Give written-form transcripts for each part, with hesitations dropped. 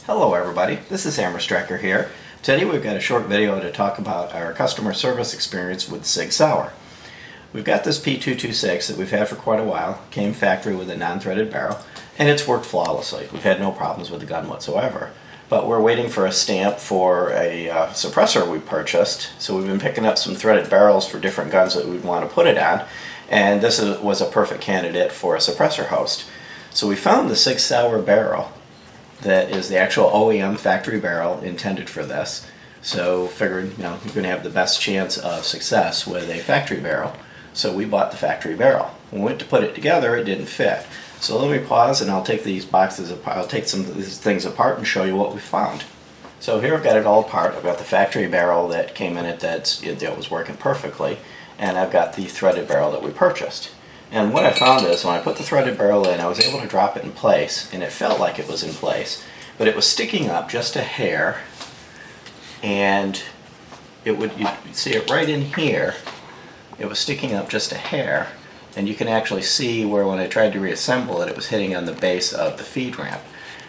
Hello everybody, this is Hammer Striker here. Today we've got a short video to talk about our customer service experience with Sig Sauer. We've got this P226 that we've had for quite a while, came factory with a non-threaded barrel, and it's worked flawlessly. We've had no problems with the gun whatsoever. But we're waiting for a stamp for a suppressor we purchased, so we've been picking up some threaded barrels for different guns that we'd want to put it on, and this was a perfect candidate for a suppressor host. So we found the Sig Sauer barrel that is the actual OEM factory barrel intended for this. So figured, you're going to have the best chance of success with a factory barrel. So we bought the factory barrel. When we went to put it together, it didn't fit. So let me pause and I'll take these boxes apart. I'll take some of these things apart and show you what we found. So here I've got it all apart. I've got the factory barrel that came in it that was working perfectly, and I've got the threaded barrel that we purchased. And what I found is when I put the threaded barrel in, I was able to drop it in place, and it felt like it was in place, but it was sticking up just a hair, and you'd see it right in here. It was sticking up just a hair, and you can actually see where when I tried to reassemble it, it was hitting on the base of the feed ramp.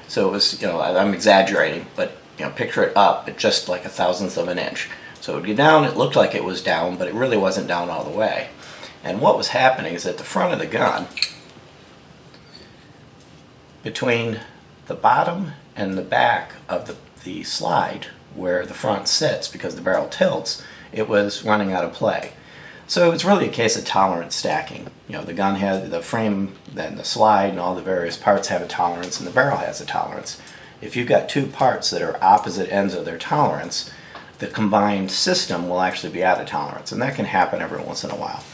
So it was, I'm exaggerating, but picture it up at just like a thousandth of an inch. So it would get down, it looked like it was down, but it really wasn't down all the way. And what was happening is at the front of the gun, between the bottom and the back of the slide, where the front sits because the barrel tilts, it was running out of play. So it's really a case of tolerance stacking. The gun has the frame, then the slide, and all the various parts have a tolerance, and the barrel has a tolerance. If you've got two parts that are opposite ends of their tolerance, the combined system will actually be out of tolerance, and that can happen every once in a while.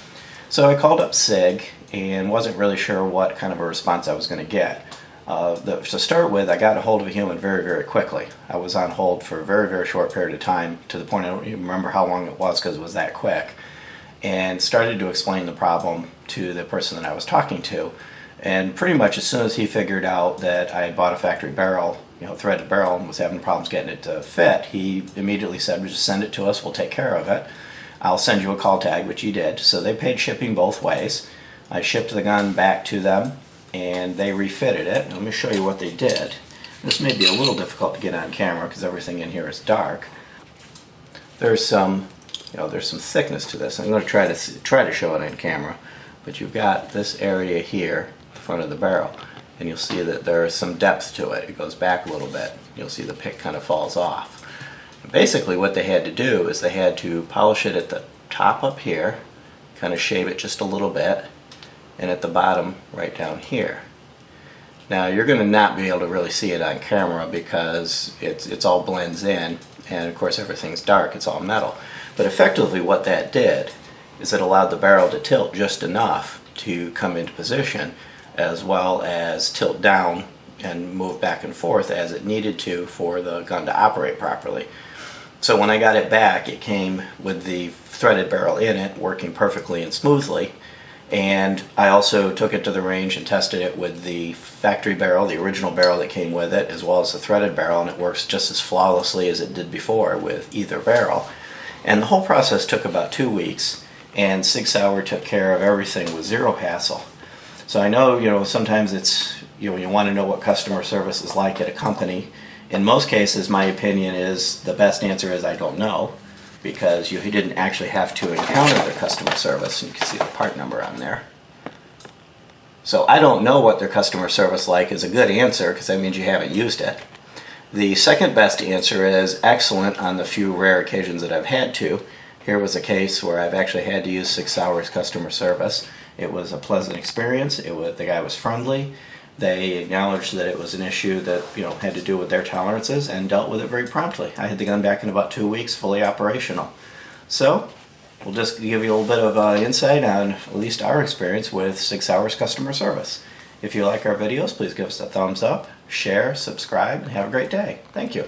So I called up Sig and wasn't really sure what kind of a response I was going to get. To start with, I got a hold of a human very, very quickly. I was on hold for a very, very short period of time, to the point I don't even remember how long it was because it was that quick, and started to explain the problem to the person that I was talking to. And pretty much as soon as he figured out that I had bought a factory barrel, threaded barrel, and was having problems getting it to fit, he immediately said, just send it to us, we'll take care of it. I'll send you a call tag, which he did. So they paid shipping both ways. I shipped the gun back to them, and they refitted it. Let me show you what they did. This may be a little difficult to get on camera because everything in here is dark. There's some, there's some thickness to this. I'm going to try to show it on camera, but you've got this area here, the front of the barrel, and you'll see that there is some depth to it. It goes back a little bit. You'll see the pick kind of falls off. Basically what they had to do is they had to polish it at the top up here, kind of shave it just a little bit, and at the bottom right down here. Now you're going to not be able to really see it on camera because it's all blends in, and of course everything's dark, it's all metal. But effectively what that did is it allowed the barrel to tilt just enough to come into position, as well as tilt down and move back and forth as it needed to for the gun to operate properly. So when I got it back, it came with the threaded barrel in it, working perfectly and smoothly. And I also took it to the range and tested it with the factory barrel, the original barrel that came with it, as well as the threaded barrel, and it works just as flawlessly as it did before with either barrel. And the whole process took about 2 weeks, and Sig Sauer took care of everything with zero hassle. So I know, sometimes it's, you want to know what customer service is like at a company. In most cases, my opinion is the best answer is I don't know, because you didn't actually have to encounter their customer service. You can see the part number on there. So I don't know what their customer service like is a good answer, because that means you haven't used it. The second best answer is excellent on the few rare occasions that I've had to. Here was a case where I've actually had to use Sig Sauer's customer service. It was a pleasant experience. The guy was friendly. They acknowledged that it was an issue that had to do with their tolerances and dealt with it very promptly. I had the gun back in about 2 weeks, fully operational. So we'll just give you a little bit of insight on at least our experience with Sig Sauer's customer service. If you like our videos, please give us a thumbs up, share, subscribe, and have a great day. Thank you.